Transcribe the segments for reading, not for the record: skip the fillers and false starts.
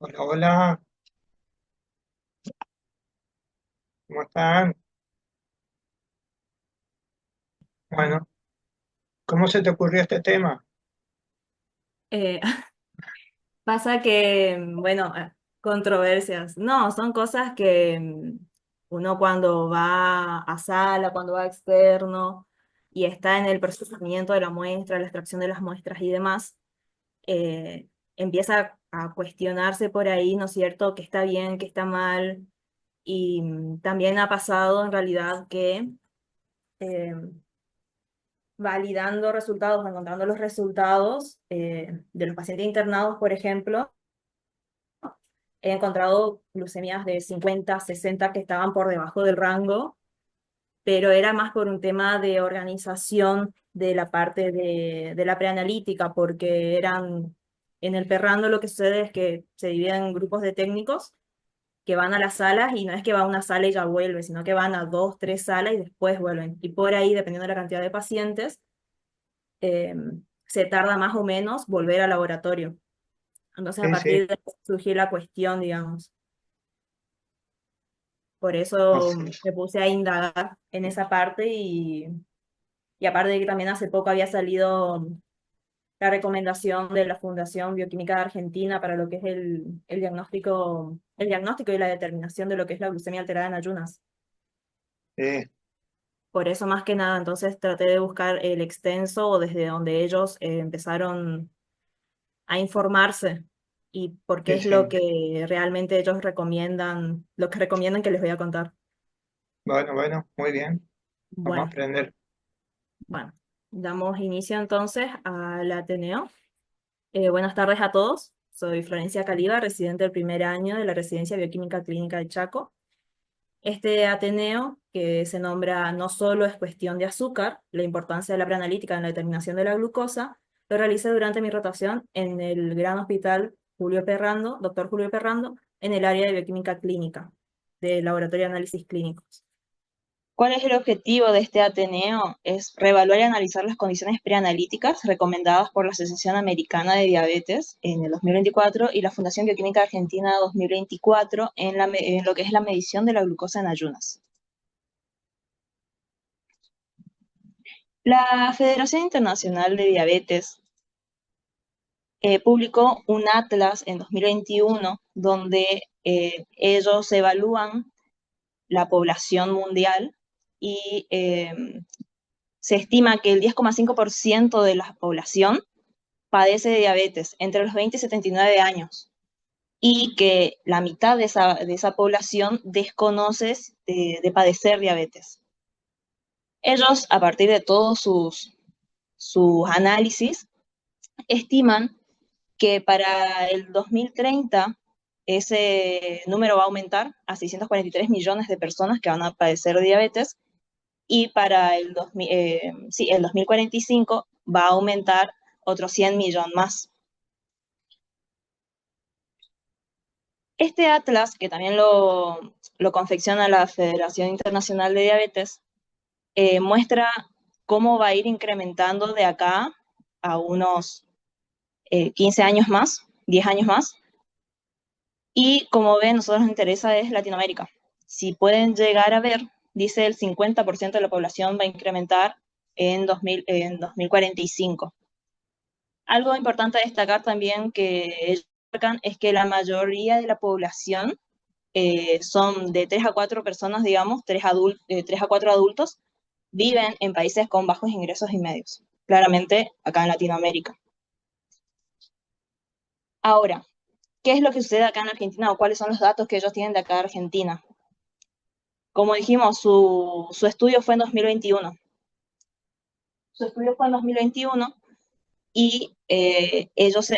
Hola, hola, ¿cómo están? Bueno, ¿cómo se te ocurrió este tema? Eh, pasa que, bueno, controversias. No, son cosas que uno cuando va a sala, cuando va a externo y está en el procesamiento de la muestra, la extracción de las muestras y demás, empieza a cuestionarse por ahí, ¿no es cierto?, qué está bien, qué está mal. Y también ha pasado en realidad que eh, validando resultados, encontrando los resultados de los pacientes internados, por ejemplo, he encontrado glucemias de 50, 60 que estaban por debajo del rango, pero era más por un tema de organización de la parte de la preanalítica, porque eran, en el Perrando lo que sucede es que se dividen en grupos de técnicos que van a las salas y no es que va a una sala y ya vuelve, sino que van a dos, tres salas y después vuelven. Y por ahí, dependiendo de la cantidad de pacientes, eh, se tarda más o menos volver al laboratorio. Entonces, a Sí, sí, partir de ahí surgió la cuestión, digamos. Por o eso sea, me puse a indagar en esa parte y aparte de que también hace poco había salido la recomendación de la Fundación Bioquímica de Argentina para lo que es el diagnóstico y la determinación de lo que es la glucemia alterada en ayunas. sí, Por eso más que nada, entonces traté de buscar el extenso o desde donde ellos empezaron a informarse y por qué sí, es lo sí. que realmente ellos recomiendan, lo que recomiendan que les voy a contar. Bueno, bueno, muy bien, vamos a Bueno. aprender. Bueno, damos inicio entonces al Ateneo. Buenas tardes a todos. Soy Florencia Caliba, residente del primer año de la Residencia Bioquímica Clínica de Chaco. Este Ateneo, que se nombra No solo es cuestión de azúcar, la importancia de la preanalítica en la determinación de la glucosa, lo realicé durante mi rotación en el Gran Hospital Julio Perrando, doctor Julio Perrando, en el área de bioquímica clínica, del Laboratorio de Análisis Clínicos. ¿Cuál es el objetivo de este Ateneo? Es reevaluar y analizar las condiciones preanalíticas recomendadas por la Asociación Americana de Diabetes en el 2024 y la Fundación Bioquímica Argentina 2024 en lo que es la medición de la glucosa en ayunas. La Federación Internacional de Diabetes publicó un atlas en 2021 donde ellos evalúan la población mundial y se estima que el 10,5% de la población padece de diabetes entre los 20 y 79 años y que la mitad de esa población desconoce de padecer diabetes. Ellos, a partir de todos sus análisis, estiman que para el 2030 ese número va a aumentar a 643 millones de personas que van a padecer de diabetes y para el 2045 va a aumentar otros 100 millones más. Este atlas, que también lo confecciona la Federación Internacional de Diabetes, muestra cómo va a ir incrementando de acá a unos 15 años más, 10 años más. Y como ven, a nosotros nos interesa es Latinoamérica. Si pueden llegar a ver, dice el 50% de la población va a incrementar en 2045. Algo importante a destacar también que ellos marcan es que la mayoría de la población son de 3 a 4 personas, digamos, 3 a 4 adultos, viven en países con bajos ingresos y medios, claramente acá en Latinoamérica. Ahora, ¿qué es lo que sucede acá en Argentina o cuáles son los datos que ellos tienen de acá de Argentina? Como dijimos, su estudio fue en 2021. Su estudio fue en 2021 y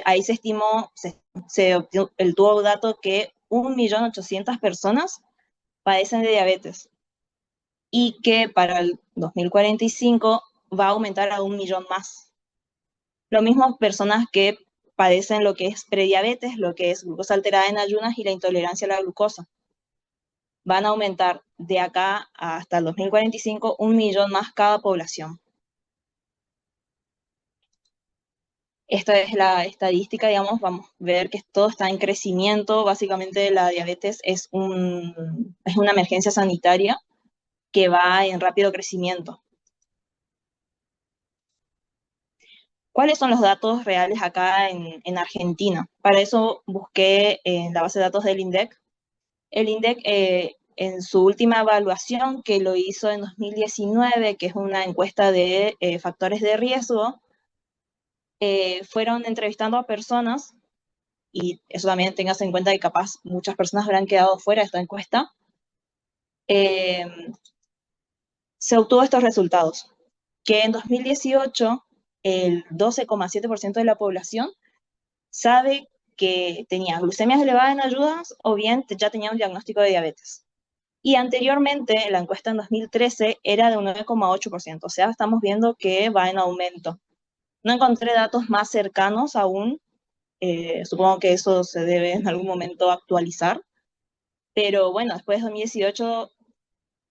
ahí se estimó, se obtuvo el tuvo dato que 1.800.000 personas padecen de diabetes y que para el 2045 va a aumentar a 1 millón más. Lo mismo personas que padecen lo que es prediabetes, lo que es glucosa alterada en ayunas y la intolerancia a la glucosa. Van a aumentar de acá hasta el 2045 1 millón más cada población. Esta es la estadística, digamos, vamos a ver que todo está en crecimiento. Básicamente la diabetes es una emergencia sanitaria que va en rápido crecimiento. ¿Cuáles son los datos reales acá en Argentina? Para eso busqué en la base de datos del INDEC. El INDEC, en su última evaluación, que lo hizo en 2019, que es una encuesta de factores de riesgo, fueron entrevistando a personas, y eso también tengas en cuenta que capaz muchas personas habrán quedado fuera de esta encuesta, eh, se obtuvo estos resultados, que en 2018 el 12,7% de la población sabe que tenía glucemias elevadas en ayunas o bien ya tenía un diagnóstico de diabetes. Y anteriormente, la encuesta en 2013 era de un 9,8%, o sea, estamos viendo que va en aumento. No encontré datos más cercanos aún, supongo que eso se debe en algún momento actualizar, pero bueno, después de 2018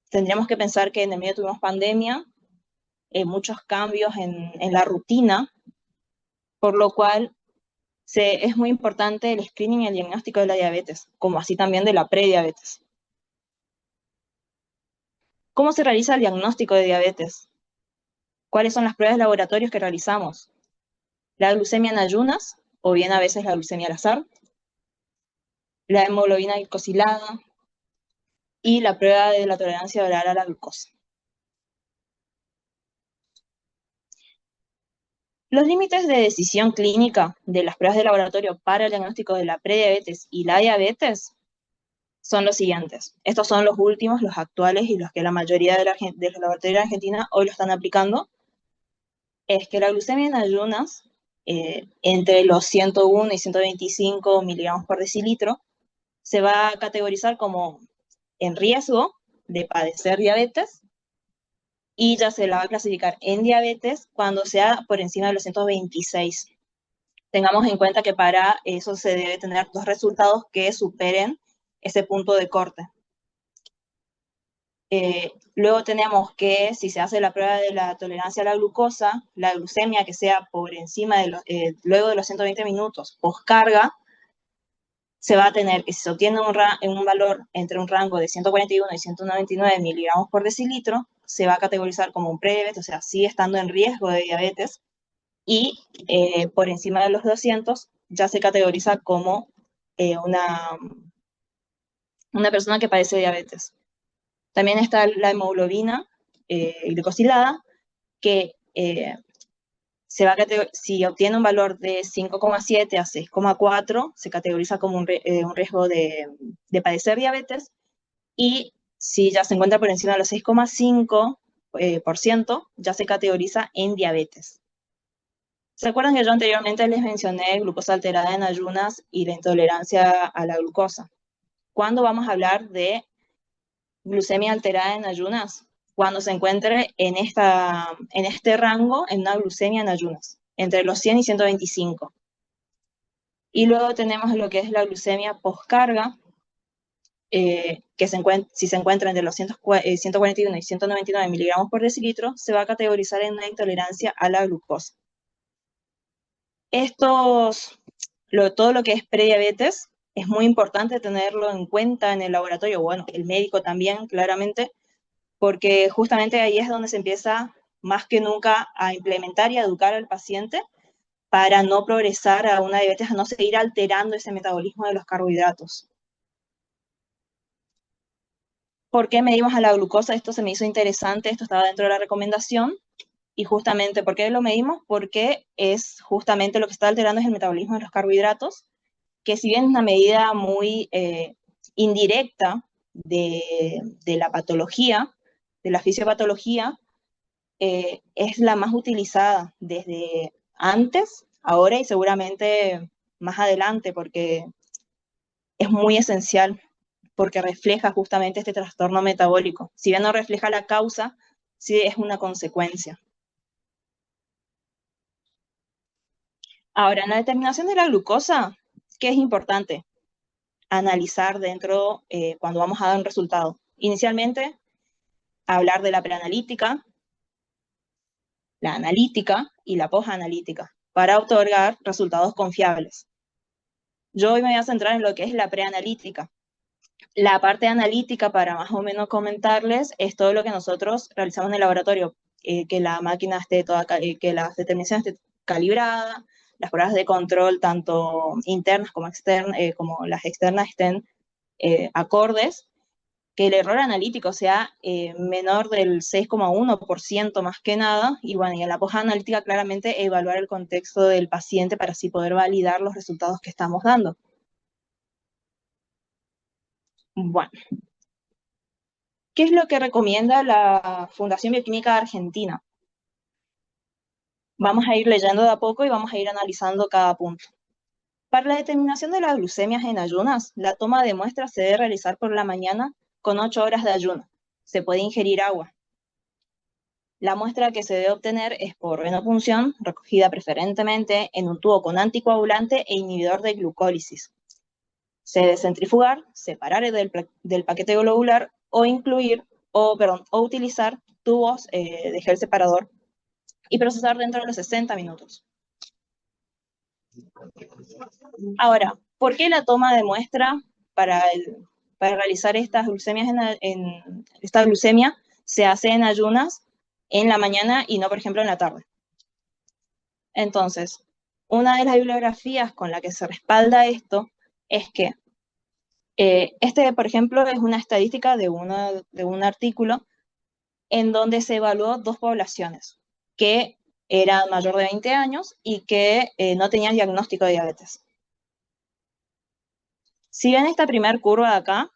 tendríamos que pensar que en el medio tuvimos pandemia, muchos cambios en la rutina, por lo cual es muy importante el screening y el diagnóstico de la diabetes, como así también de la prediabetes. ¿Cómo se realiza el diagnóstico de diabetes? ¿Cuáles son las pruebas de laboratorios que realizamos? La glucemia en ayunas, o bien a veces la glucemia al azar, la hemoglobina glicosilada y la prueba de la tolerancia oral a la glucosa. Los límites de decisión clínica de las pruebas de laboratorio para el diagnóstico de la prediabetes y la diabetes son los siguientes. Estos son los últimos, los actuales y los que la mayoría de los laboratorios de Argentina hoy lo están aplicando. Es que la glucemia en ayunas, entre los 101 y 125 miligramos por decilitro, se va a categorizar como en riesgo de padecer diabetes y ya se la va a clasificar en diabetes cuando sea por encima de los 126. Tengamos en cuenta que para eso se debe tener dos resultados que superen ese punto de corte. Luego tenemos que si se hace la prueba de la tolerancia a la glucosa, la glucemia que sea por encima de luego de los 120 minutos poscarga, se va a tener que si se obtiene un valor entre un rango de 141 y 199 miligramos por decilitro, se va a categorizar como un prediabetes, o sea, sigue estando en riesgo de diabetes, y por encima de los 200 ya se categoriza como una persona que padece diabetes. También está la hemoglobina glicosilada, que si obtiene un valor de 5,7 a 6,4, se categoriza como un riesgo de padecer diabetes, y si ya se encuentra por encima de los 6,5%, ya se categoriza en diabetes. ¿Se acuerdan que yo anteriormente les mencioné glucosa alterada en ayunas y la intolerancia a la glucosa? ¿Cuándo vamos a hablar de glucemia alterada en ayunas? Cuando se encuentre en este rango, en una glucemia en ayunas, entre los 100 y 125. Y luego tenemos lo que es la glucemia postcarga, que si se encuentra entre los 141 y 199 miligramos por decilitro, se va a categorizar en una intolerancia a la glucosa. Todo lo que es prediabetes es muy importante tenerlo en cuenta en el laboratorio, bueno, el médico también, claramente, porque justamente ahí es donde se empieza más que nunca a implementar y a educar al paciente para no progresar a una diabetes, a no seguir alterando ese metabolismo de los carbohidratos. ¿Por qué medimos a la glucosa? Esto se me hizo interesante, esto estaba dentro de la recomendación, y justamente, ¿por qué lo medimos? Porque es justamente lo que está alterando es el metabolismo de los carbohidratos, que si bien es una medida muy indirecta de la patología, de la fisiopatología, es la más utilizada desde antes, ahora y seguramente más adelante, porque es muy esencial, porque refleja justamente este trastorno metabólico. Si bien no refleja la causa, sí es una consecuencia. Ahora, en la determinación de la glucosa, ¿qué es importante analizar cuando vamos a dar un resultado? Inicialmente, hablar de la preanalítica, la analítica y la posanalítica. para otorgar resultados confiables. Yo hoy me voy a centrar en lo que es la preanalítica. La parte analítica, para más o menos comentarles, es todo lo que nosotros realizamos en el laboratorio, que la máquina esté toda, que la determinación esté calibrada, las pruebas de control, tanto internas como externas, como las externas estén acordes, que el error analítico sea menor del 6,1% más que nada, y bueno, y en la postanalítica claramente evaluar el contexto del paciente para así poder validar los resultados que estamos dando. Bueno, ¿qué es lo que recomienda la Fundación Bioquímica Argentina? Vamos a ir leyendo de a poco y vamos a ir analizando cada punto. Para la determinación de las glucemias en ayunas, la toma de muestras se debe realizar por la mañana con 8 horas de ayuno. Se puede ingerir agua. La muestra que se debe obtener es por venopunción, recogida preferentemente en un tubo con anticoagulante e inhibidor de glucólisis. Se debe centrifugar, separar del paquete globular o utilizar tubos de gel separador y procesar dentro de los 60 minutos. Ahora, ¿por qué la toma de muestra para realizar estas glucemias esta glucemia se hace en ayunas en la mañana y no, por ejemplo, en la tarde? Entonces, una de las bibliografías con la que se respalda esto es que por ejemplo, es una estadística de un artículo en donde se evaluó 2 poblaciones que eran mayor de 20 años y que no tenían diagnóstico de diabetes. Si ven esta primera curva de acá,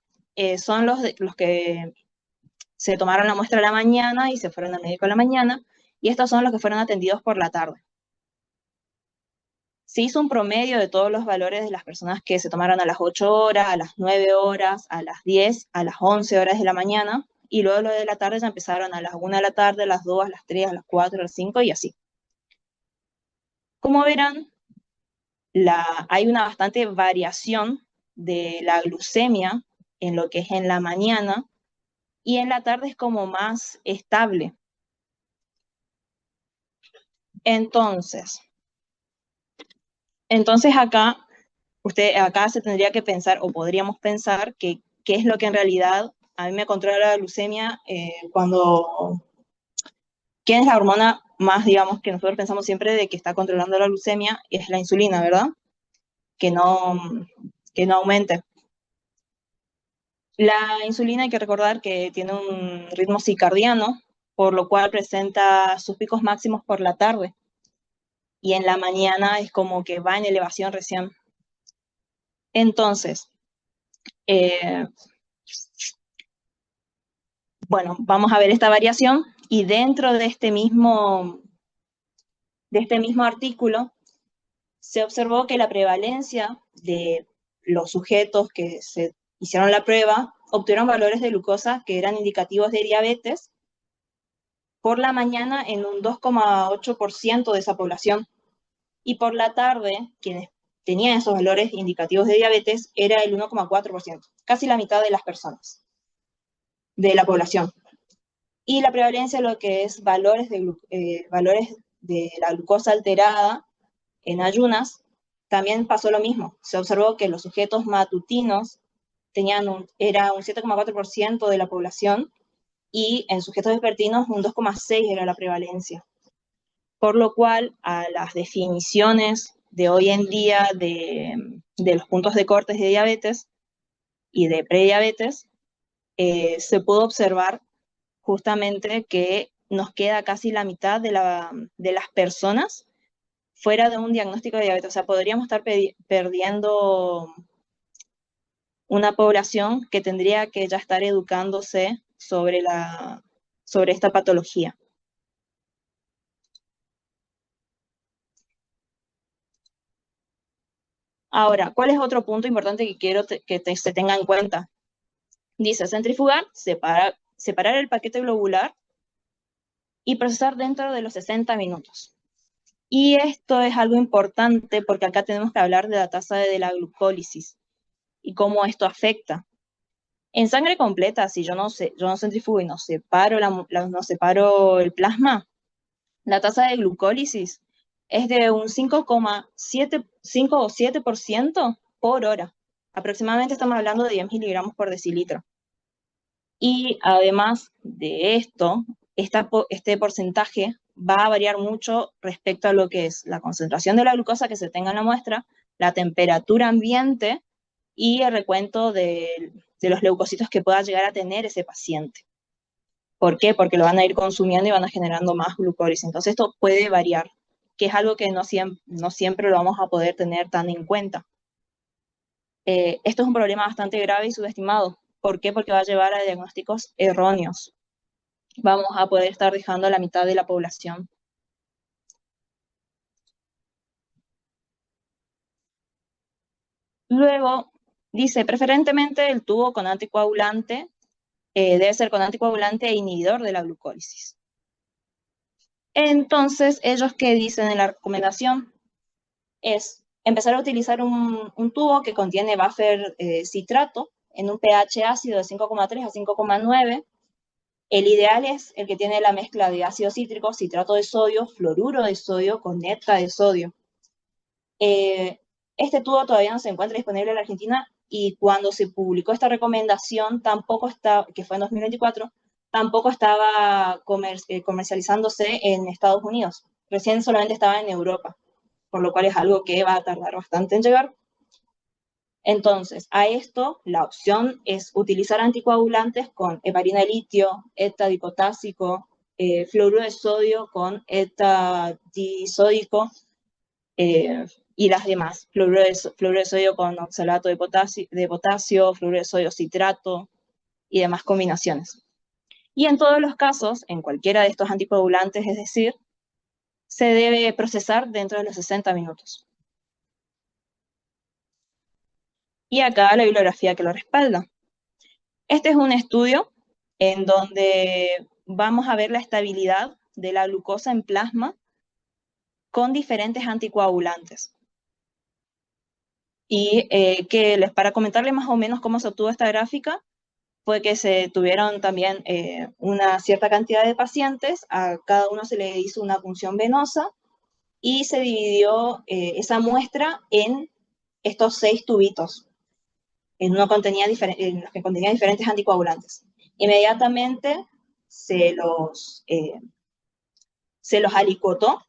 son los que se tomaron la muestra a la mañana y se fueron al médico a la mañana, y estos son los que fueron atendidos por la tarde. Se hizo un promedio de todos los valores de las personas que se tomaron a las 8 horas, a las 9 horas, a las 10, a las 11 horas de la mañana, y luego lo de la tarde ya empezaron a las 1 de la tarde, a las 2, a las 3, a las 4, a las 5 y así. Como verán, hay una bastante variación de la glucemia en lo que es en la mañana, y en la tarde es como más estable. Entonces acá se tendría que pensar, o podríamos pensar, qué es lo que en realidad a mí me controla la glucemia ¿quién es la hormona más, digamos, que nosotros pensamos siempre de que está controlando la glucemia? Es la insulina, ¿verdad? Que no aumente. La insulina hay que recordar que tiene un ritmo circadiano, por lo cual presenta sus picos máximos por la tarde. Y en la mañana es como que va en elevación recién. Entonces, bueno, vamos a ver esta variación, y dentro de este mismo artículo se observó que la prevalencia de los sujetos que se hicieron la prueba obtuvieron valores de glucosa que eran indicativos de diabetes por la mañana en un 2,8% de esa población, y por la tarde, quienes tenían esos valores indicativos de diabetes, era el 1,4%, casi la mitad de las personas, de la población. Y la prevalencia de lo que es valores de la glucosa alterada en ayunas, también pasó lo mismo. Se observó que los sujetos matutinos era un 7,4% de la población, y en sujetos vespertinos un 2,6% era la prevalencia. Por lo cual, a las definiciones de hoy en día de los puntos de cortes de diabetes y de prediabetes, se pudo observar justamente que nos queda casi la mitad de las personas fuera de un diagnóstico de diabetes. O sea, podríamos estar perdiendo una población que tendría que ya estar educándose sobre esta patología. Ahora, ¿cuál es otro punto importante que quiero que se tenga en cuenta? Dice centrifugar, separar el paquete globular y procesar dentro de los 60 minutos. Y esto es algo importante porque acá tenemos que hablar de la tasa de la glucólisis y cómo esto afecta. En sangre completa, si yo no centrifugo y no separo el plasma, la tasa de glucólisis es de un 5,75 o 7% por hora. Aproximadamente estamos hablando de 10 miligramos por decilitro. Y además de esto, este porcentaje va a variar mucho respecto a lo que es la concentración de la glucosa que se tenga en la muestra, la temperatura ambiente y el recuento de los leucocitos que pueda llegar a tener ese paciente. ¿Por qué? Porque lo van a ir consumiendo y van a generando más glucólisis. Entonces esto puede variar, que es algo que no siempre lo vamos a poder tener tan en cuenta. Esto es un problema bastante grave y subestimado. ¿Por qué? Porque va a llevar a diagnósticos erróneos. Vamos a poder estar dejando a la mitad de la población. Luego, dice, preferentemente el tubo con anticoagulante debe ser con anticoagulante e inhibidor de la glucólisis. Entonces, ellos que dicen en la recomendación es empezar a utilizar un tubo que contiene buffer citrato en un pH ácido de 5,3 a 5,9. El ideal es el que tiene la mezcla de ácido cítrico, citrato de sodio, fluoruro de sodio con neta de sodio. Este tubo todavía no se encuentra disponible en la Argentina y cuando se publicó esta recomendación, que fue en 2024, tampoco estaba comercializándose en Estados Unidos. Recién solamente estaba en Europa, por lo cual es algo que va a tardar bastante en llegar. Entonces, a esto, la opción es utilizar anticoagulantes con heparina de litio, etadipotásico, fluoruro de sodio con etadisódico, y las demás, fluoruro de sodio con oxalato de potasio, fluoruro de sodio citrato y demás combinaciones. Y en todos los casos, en cualquiera de estos anticoagulantes, es decir, se debe procesar dentro de los 60 minutos. Y acá la bibliografía que lo respalda. Este es un estudio en donde vamos a ver la estabilidad de la glucosa en plasma con diferentes anticoagulantes. Y para comentarles más o menos cómo se obtuvo esta gráfica, fue que se tuvieron también una cierta cantidad de pacientes, a cada uno se le hizo una punción venosa y se dividió esa muestra en estos 6 tubitos, en los que contenían diferentes anticoagulantes. Inmediatamente se los alicotó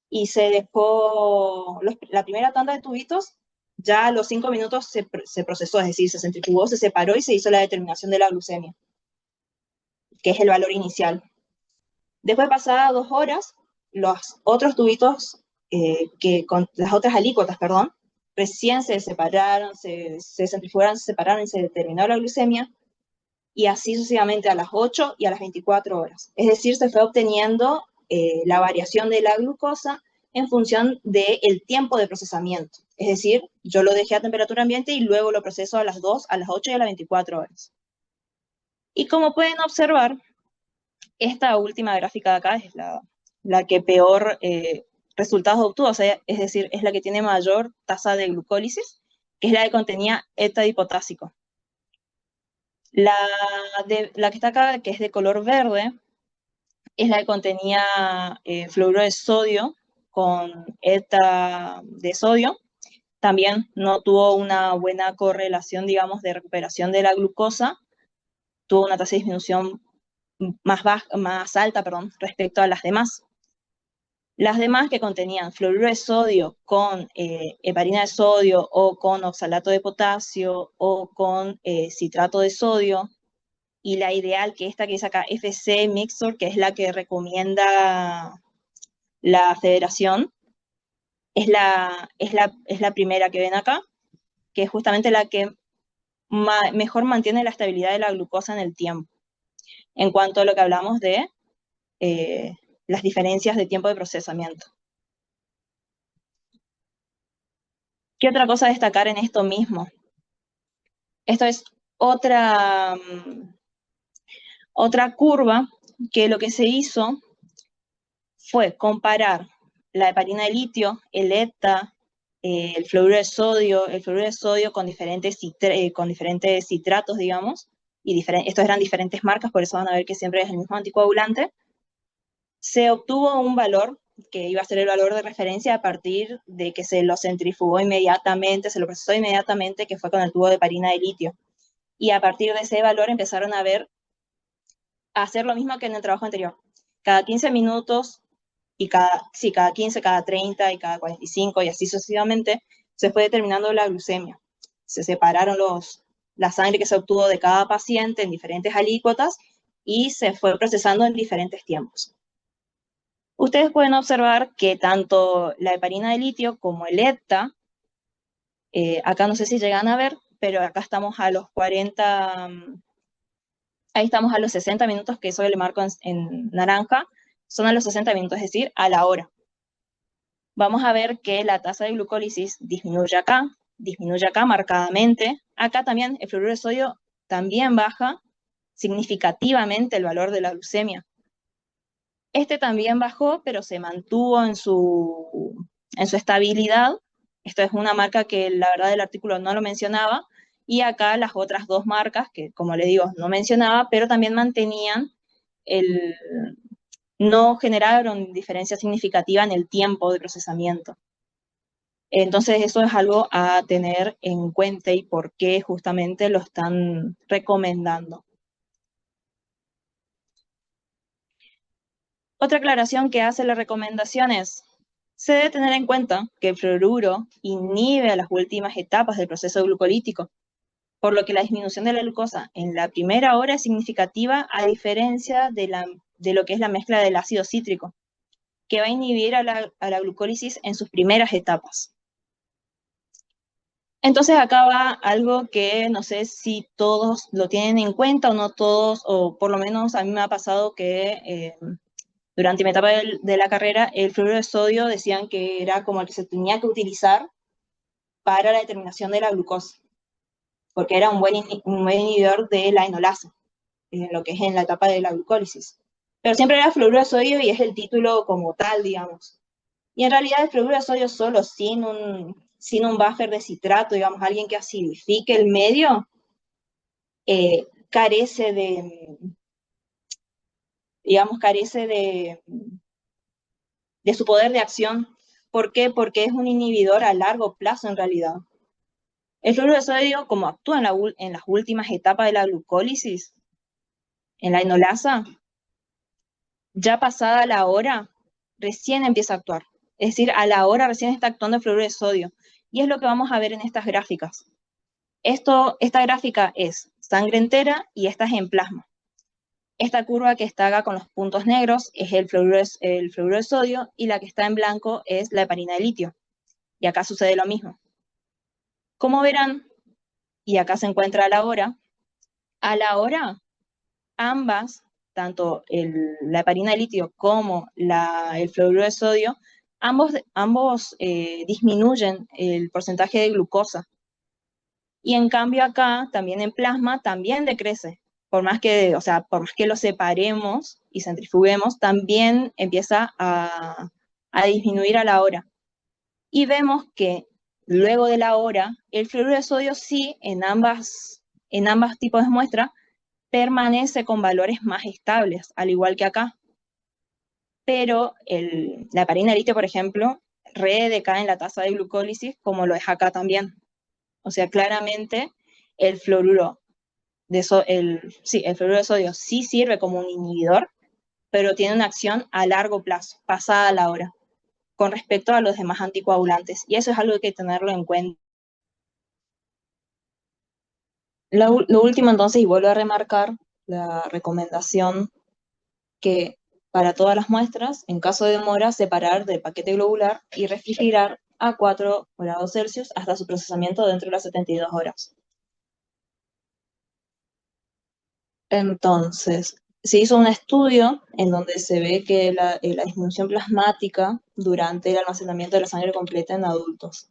y se dejó la primera tanda de tubitos. Ya a los 5 minutos se procesó, es decir, se centrifugó, se separó y se hizo la determinación de la glucemia, que es el valor inicial. Después, pasadas 2 horas, los otros tubitos, con las otras alícuotas, recién se separaron, se centrifugaron, se separaron y se determinó la glucemia, y así sucesivamente a las 8 y a las 24 horas. Es decir, se fue obteniendo la variación de la glucosa en función del tiempo de procesamiento. Es decir, yo lo dejé a temperatura ambiente y luego lo proceso a las 2, a las 8 y a las 24 horas. Y como pueden observar, esta última gráfica de acá es la que peor resultados obtuvo, o sea, es decir, es la que tiene mayor tasa de glucólisis, que es la que contenía etadipotásico. La que está acá, que es de color verde, es la que contenía fluoruro de sodio con eta de sodio. También no tuvo una buena correlación, digamos, de recuperación de la glucosa. Tuvo una tasa de disminución más alta, respecto a las demás. Las demás que contenían fluoruro de sodio con heparina de sodio o con oxalato de potasio o con citrato de sodio, y la ideal, que esta que dice acá, FC Mixture, que es la que recomienda la federación, es la primera que ven acá, que es justamente la que mejor mantiene la estabilidad de la glucosa en el tiempo, en cuanto a lo que hablamos de las diferencias de tiempo de procesamiento. ¿Qué otra cosa destacar en esto mismo? Esto es otra curva que lo que se hizo fue comparar la heparina de litio, el ETA, el fluoruro de sodio con diferentes citratos, digamos, y estos eran diferentes marcas, por eso van a ver que siempre es el mismo anticoagulante. Se obtuvo un valor que iba a ser el valor de referencia a partir de que se lo centrifugó inmediatamente, se lo procesó inmediatamente, que fue con el tubo de heparina de litio. Y a partir de ese valor empezaron a hacer lo mismo que en el trabajo anterior. Cada 15 minutos, y cada 15, cada 30 y cada 45, y así sucesivamente, se fue determinando la glucemia. Se separaron la sangre que se obtuvo de cada paciente en diferentes alícuotas y se fue procesando en diferentes tiempos. Ustedes pueden observar que tanto la heparina de litio como el EPTA, acá no sé si llegan a ver, pero acá estamos a los 40, ahí estamos a los 60 minutos, que eso le marco en naranja, son a los 60 minutos, es decir, a la hora. Vamos a ver que la tasa de glucólisis disminuye acá marcadamente. Acá también el fluoruro de sodio también baja significativamente el valor de la glucemia. Este también bajó, pero se mantuvo en su estabilidad. Esto es una marca que la verdad el artículo no lo mencionaba, y acá las otras dos marcas que, como le digo, no mencionaba, pero también mantenían no generaron diferencia significativa en el tiempo de procesamiento. Entonces eso es algo a tener en cuenta y por qué justamente lo están recomendando. Otra aclaración que hace la recomendación es: se debe tener en cuenta que el fluoruro inhibe a las últimas etapas del proceso glucolítico, por lo que la disminución de la glucosa en la primera hora es significativa, a diferencia de lo que es la mezcla del ácido cítrico, que va a inhibir a la glucólisis en sus primeras etapas. Entonces acá va algo que no sé si todos lo tienen en cuenta o no todos, o por lo menos a mí me ha pasado que durante mi etapa de la carrera, el fluoruro de sodio decían que era como el que se tenía que utilizar para la determinación de la glucosa, porque era un buen inhibidor de la enolasa, en lo que es en la etapa de la glucólisis. Pero siempre era fluoruro de sodio y es el título como tal, digamos. Y en realidad el fluoruro de sodio solo, sin un buffer de citrato, digamos, alguien que acidifique el medio, carece de su poder de acción. ¿Por qué? Porque es un inhibidor a largo plazo en realidad. El fluoruro de sodio, como actúa en las últimas etapas de la glucólisis, en la enolasa, ya pasada la hora, recién empieza a actuar. Es decir, a la hora recién está actuando el fluoruro de sodio. Y es lo que vamos a ver en estas gráficas. Esta gráfica es sangre entera y esta es en plasma. Esta curva que está acá con los puntos negros es el fluoruro de sodio, y la que está en blanco es la heparina de litio. Y acá sucede lo mismo. Como verán, y acá se encuentra a la hora ambas, tanto la heparina de litio como el fluoruro de sodio, ambos disminuyen el porcentaje de glucosa. Y en cambio acá, también en plasma, también decrece. Por más que lo separemos y centrifuguemos, también empieza a disminuir a la hora. Y vemos que luego de la hora, el fluoruro de sodio sí, en ambos tipos de muestra, permanece con valores más estables, al igual que acá. Pero la heparina de litio, por ejemplo, decae en la tasa de glucólisis, como lo es acá también. O sea, claramente el fluoruro de sodio sí sirve como un inhibidor, pero tiene una acción a largo plazo, pasada la hora, con respecto a los demás anticoagulantes. Y eso es algo que hay que tenerlo en cuenta. Lo último entonces, y vuelvo a remarcar la recomendación que para todas las muestras, en caso de demora, separar del paquete globular y refrigerar a 4 grados Celsius hasta su procesamiento dentro de las 72 horas. Entonces, se hizo un estudio en donde se ve que la disminución plasmática durante el almacenamiento de la sangre completa en adultos.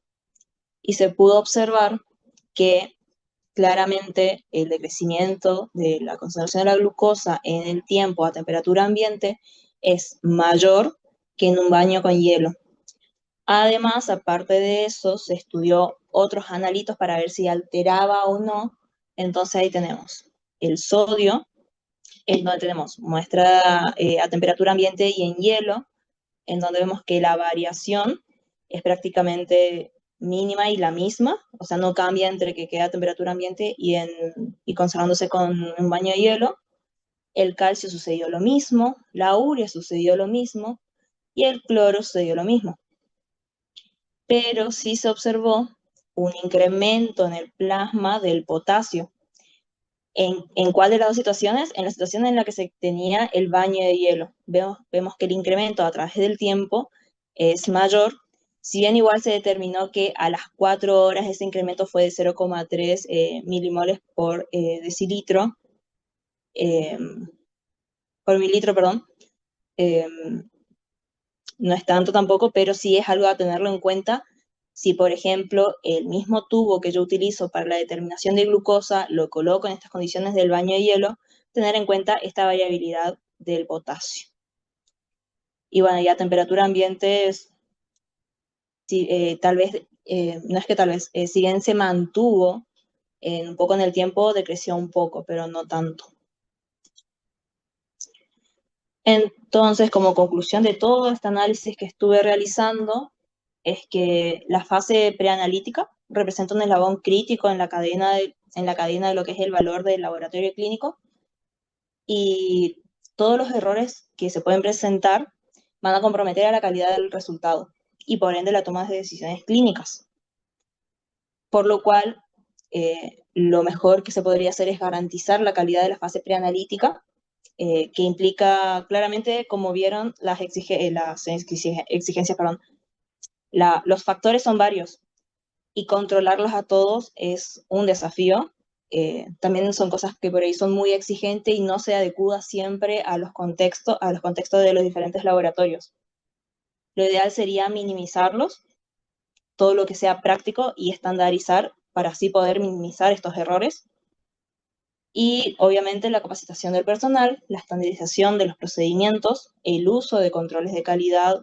Y se pudo observar que claramente el decrecimiento de la concentración de la glucosa en el tiempo a temperatura ambiente es mayor que en un baño con hielo. Además, aparte de eso, se estudió otros analitos para ver si alteraba o no. Entonces ahí tenemos el sodio, en donde tenemos muestra a temperatura ambiente y en hielo, en donde vemos que la variación es prácticamente mínima y la misma, o sea, no cambia entre que queda a temperatura ambiente y conservándose con un baño de hielo. El calcio sucedió lo mismo, la urea sucedió lo mismo y el cloro sucedió lo mismo. Pero sí se observó un incremento en el plasma del potasio. ¿En cuál de las dos situaciones? En la situación en la que se tenía el baño de hielo. Vemos que el incremento a través del tiempo es mayor, si bien igual se determinó que a las 4 horas ese incremento fue de 0,3 milimoles decilitro, eh, por mililitro, perdón. Eh, no es tanto tampoco, pero sí es algo a tenerlo en cuenta. Si, por ejemplo, el mismo tubo que yo utilizo para la determinación de glucosa lo coloco en estas condiciones del baño de hielo, tener en cuenta esta variabilidad del potasio. Y bueno, ya a temperatura ambiente, sí, tal vez, no es que tal vez, si bien se mantuvo un poco en el tiempo, decreció un poco, pero no tanto. Entonces, como conclusión de todo este análisis que estuve realizando, es que la fase preanalítica representa un eslabón crítico en la cadena de lo que es el valor del laboratorio clínico, y todos los errores que se pueden presentar van a comprometer a la calidad del resultado y por ende la toma de decisiones clínicas. Por lo cual, lo mejor que se podría hacer es garantizar la calidad de la fase preanalítica, que implica claramente, como vieron, las exigencias, perdón. Los factores son varios y controlarlos a todos es un desafío. También son cosas que por ahí son muy exigentes y no se adecúa siempre a los contextos de los diferentes laboratorios. Lo ideal sería minimizarlos, todo lo que sea práctico, y estandarizar para así poder minimizar estos errores. Y obviamente la capacitación del personal, la estandarización de los procedimientos, el uso de controles de calidad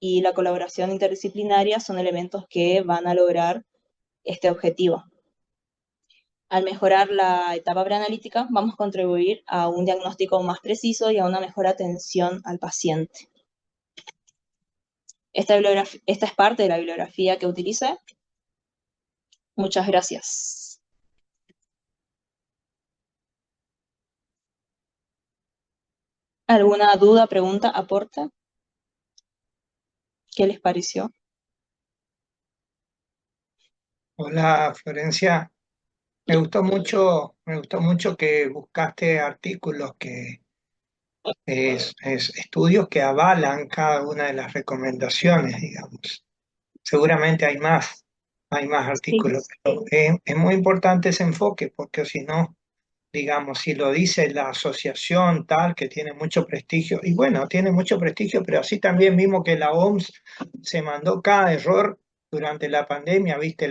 y la colaboración interdisciplinaria son elementos que van a lograr este objetivo. Al mejorar la etapa preanalítica, vamos a contribuir a un diagnóstico más preciso y a una mejor atención al paciente. Esta es parte de la bibliografía que utilicé. Muchas gracias. ¿Alguna duda, pregunta, aporte? ¿Qué les pareció? Hola Florencia, me gustó mucho que buscaste artículos estudios que avalan cada una de las recomendaciones, digamos. Seguramente hay más Sí, artículos, pero es muy importante ese enfoque porque si no, digamos, si lo dice la asociación tal que tiene mucho prestigio, y bueno, tiene mucho prestigio, pero así también vimos que la OMS se mandó cada error durante la pandemia, viste,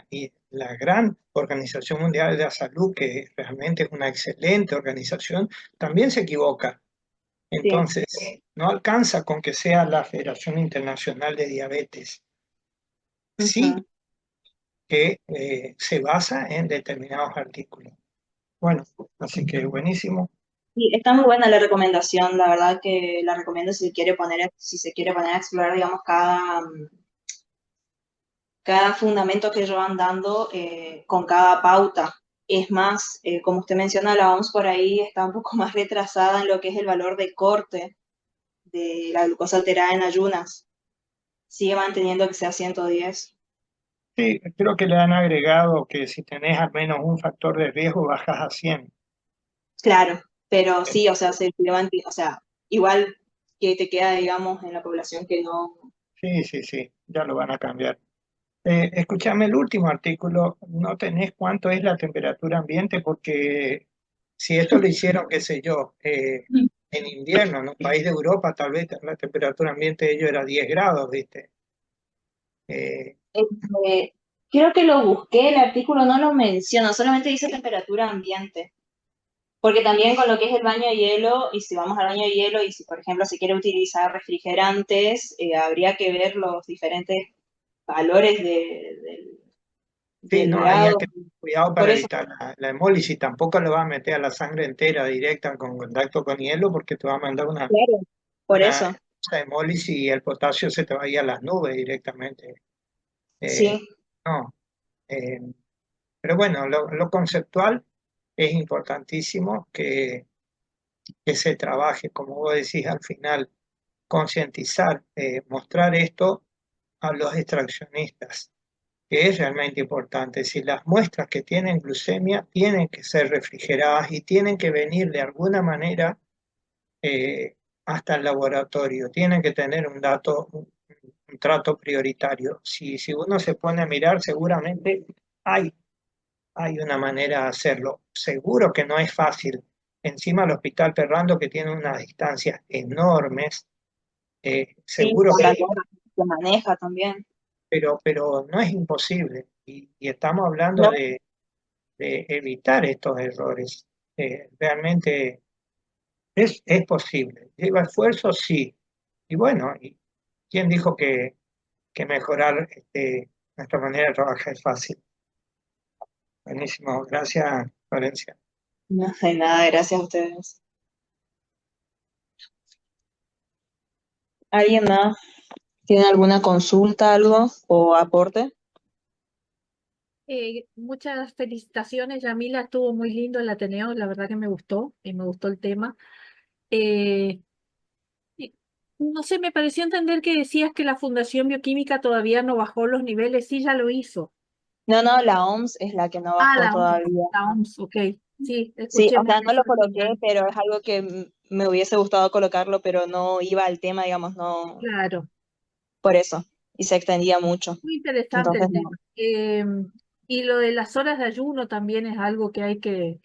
y la gran Organización Mundial de la Salud, que realmente es una excelente organización, también se equivoca. sí. Entonces, no alcanza con que sea la Federación Internacional de Diabetes. Sí Ujú. que se basa en determinados artículos. Bueno, así que buenísimo. Sí, está muy buena la recomendación, la verdad que la recomiendo si se quiere poner a explorar, digamos, cada fundamento que ellos van dando con cada pauta. Es más, como usted menciona, la OMS por ahí está un poco más retrasada en lo que es el valor de corte de la glucosa alterada en ayunas. Sigue manteniendo que sea 110. Sí, creo que le han agregado que si tenés al menos un factor de riesgo, bajas a 100. Claro, pero sí, o sea, o sea, igual que te queda, digamos, en la población que no. Sí, sí, sí, ya lo van a cambiar. Escúchame el último artículo, no tenés cuánto es la temperatura ambiente, porque si esto lo hicieron, qué sé yo, en invierno, en un país de Europa, tal vez la temperatura ambiente de ellos era 10 grados, ¿viste? Eh, Este, creo que lo busqué, el artículo no lo menciona, solamente dice temperatura ambiente. Porque también con lo que es el baño de hielo, y si vamos al baño de hielo, y si por ejemplo se quiere utilizar refrigerantes, habría que ver los diferentes valores sí, del no, ahí hay grado. que tener cuidado Por para eso, evitar la hemólisis, tampoco le va a meter a la sangre entera directa con contacto con hielo, porque te va a mandar claro, por una eso. esa hemólisis y el potasio se te vaya a las nubes directamente. Eh, Sí, no, eh, pero bueno, lo conceptual es importantísimo que se trabaje, como vos decís al final, concientizar, mostrar esto a los extraccionistas, que es realmente importante. Si las muestras que tienen glucemia tienen que ser refrigeradas y tienen que venir de alguna manera hasta el laboratorio, tienen que tener un trato prioritario. Si uno se pone a mirar, seguramente hay, hay una manera de hacerlo. Seguro que no es fácil. Encima el Hospital Perrando, que tiene unas distancias enormes, sí, seguro con que la hay, guerra que maneja también. pero no es imposible. Y estamos hablando No, de evitar estos errores. Realmente es posible. ¿Lleva esfuerzo? Sí. Y bueno, ¿quién dijo que mejorar nuestra manera de trabajar es fácil? Buenísimo. Gracias, Florencia. no sé nada, gracias a ustedes. ¿Alguien más tiene alguna consulta, algo o aporte? Muchas felicitaciones, Yamila, estuvo muy lindo el Ateneo, la verdad que me gustó y me gustó el tema. Eh, y no sé, me pareció entender que decías que la Fundación Bioquímica todavía no bajó los niveles, sí, ya lo hizo. No, no, la OMS es la que no Ah, bajó todavía. La OMS, ok. Sí, Sí, escuché o más sea, de no eso lo al coloqué, final. pero es algo que me hubiese gustado colocarlo, pero no iba al tema, digamos, no, Claro, por eso, y se extendía mucho. muy interesante Entonces, el no. tema. Y lo de las horas de ayuno también es algo que hay que,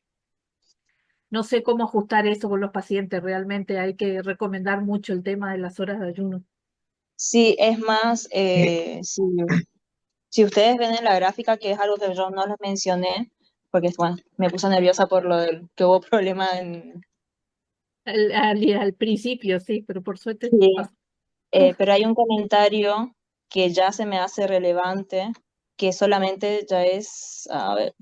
no sé cómo ajustar eso con los pacientes, realmente hay que recomendar mucho el tema de las horas de ayuno. Sí, es más, Eh, si ustedes ven en la gráfica, que es algo que yo no les mencioné, porque bueno, me puse nerviosa por lo del que hubo problema en... Al principio, sí, pero por suerte Sí, pasó. Uf, pero hay un comentario que ya se me hace relevante, que solamente ya es, a ver,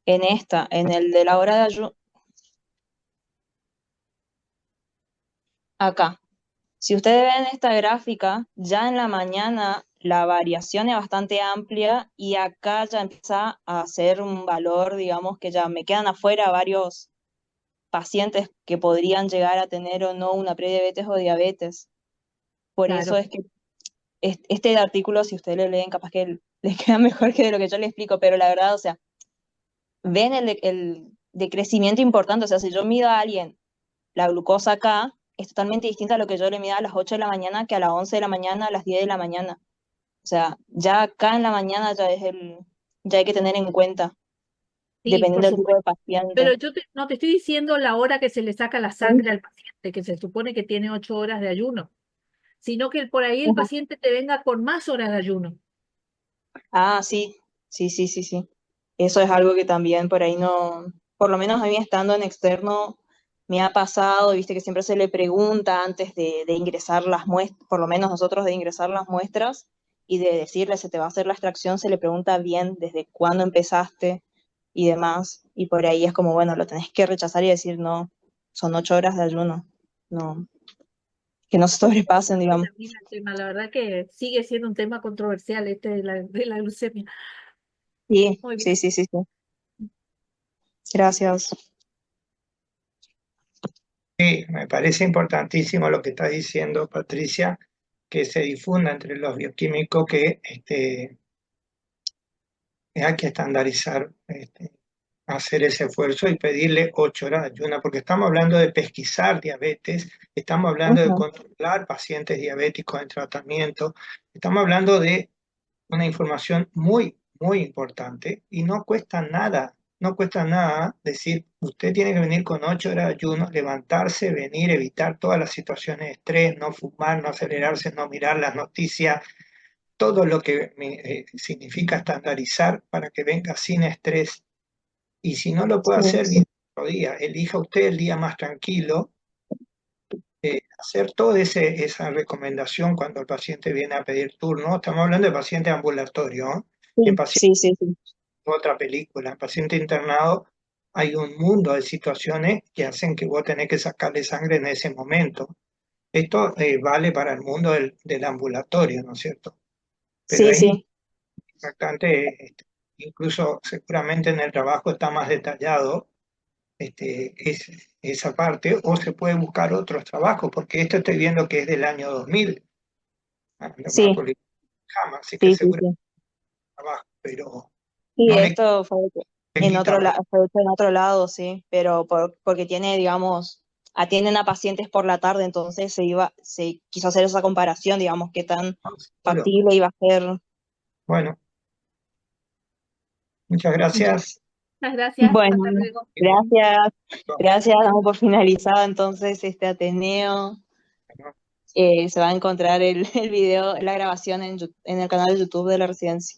en el de la hora de ayuno, acá. Si ustedes ven esta gráfica, ya en la mañana la variación es bastante amplia y acá ya empieza a ser un valor, digamos, que ya me quedan afuera varios pacientes que podrían llegar a tener o no una prediabetes o diabetes. Por eso claro. es que este artículo, si ustedes lo leen, capaz que les queda mejor que de lo que yo les explico, pero la verdad, o sea, ven el decrecimiento importante, o sea, si yo mido a alguien la glucosa acá, es totalmente distinta a lo que yo le mida a las 8 de la mañana que a las 11 de la mañana, a las 10 de la mañana. O sea, ya acá en la mañana ya hay que tener en cuenta, Sí, por dependiendo del tipo de supuesto. paciente. Pero no te estoy diciendo la hora que se le saca la Sí. sangre al paciente, que se supone que tiene 8 horas de ayuno, sino que por ahí el Ujú. paciente te venga con más horas de ayuno. Ah, sí, sí, sí, sí, sí. Eso es algo que también por ahí no, por lo menos a mí estando en externo, me ha pasado, viste que siempre se le pregunta antes de ingresar las muestras, por lo menos nosotros de ingresar las muestras y de decirle se te va a hacer la extracción, se le pregunta bien desde cuándo empezaste y demás. Y por ahí es como, bueno, lo tenés que rechazar y decir, no, son 8 horas de ayuno, no, que no se sobrepasen, Sí, digamos. también el tema, la verdad que sigue siendo un tema controversial este de la glucemia. Sí, Muy bien. sí, sí, sí, sí. Gracias. sí, me parece importantísimo lo que está diciendo Patricia, que se difunda entre los bioquímicos que hay que estandarizar, hacer ese esfuerzo y pedirle 8 horas de ayuno, porque estamos hablando de pesquisar diabetes, estamos hablando de Ujú. controlar pacientes diabéticos en tratamiento, estamos hablando de una información muy, muy importante y no cuesta nada, no cuesta nada decir, usted tiene que venir con 8 horas de ayuno, levantarse, venir, evitar todas las situaciones de estrés, no fumar, no acelerarse, no mirar las noticias, todo lo que significa estandarizar para que venga sin estrés. Y si no lo puede Sí, hacer, bien otro día, elija usted el día más tranquilo, hacer toda esa recomendación cuando el paciente viene a pedir turno. Estamos hablando de paciente ambulatorio, ¿eh? En sí, paciente sí, sí, sí. otra película, en paciente internado hay un mundo de situaciones que hacen que vos tenés que sacarle sangre en ese momento. Esto vale para el mundo del ambulatorio, ¿no es cierto? Pero Sí, es sí, impactante, incluso seguramente en el trabajo está más detallado esa parte, o se puede buscar otros trabajos, porque esto estoy viendo que es del año 2000, no me sí, acuerdo jamás, así que sí, sí, seguro sí. trabajo, pero Sí, no le esto fue quita valor. fue hecho en otro lado, sí, pero porque tiene, digamos, atienden a pacientes por la tarde, entonces se quiso hacer esa comparación, digamos, qué tan Seguro. factible iba a ser. Bueno, muchas gracias. Muchas gracias. Hasta Bueno, luego. gracias, gracias, damos por finalizado entonces este Ateneo. Se va a encontrar el video, la grabación en el canal de YouTube de la residencia.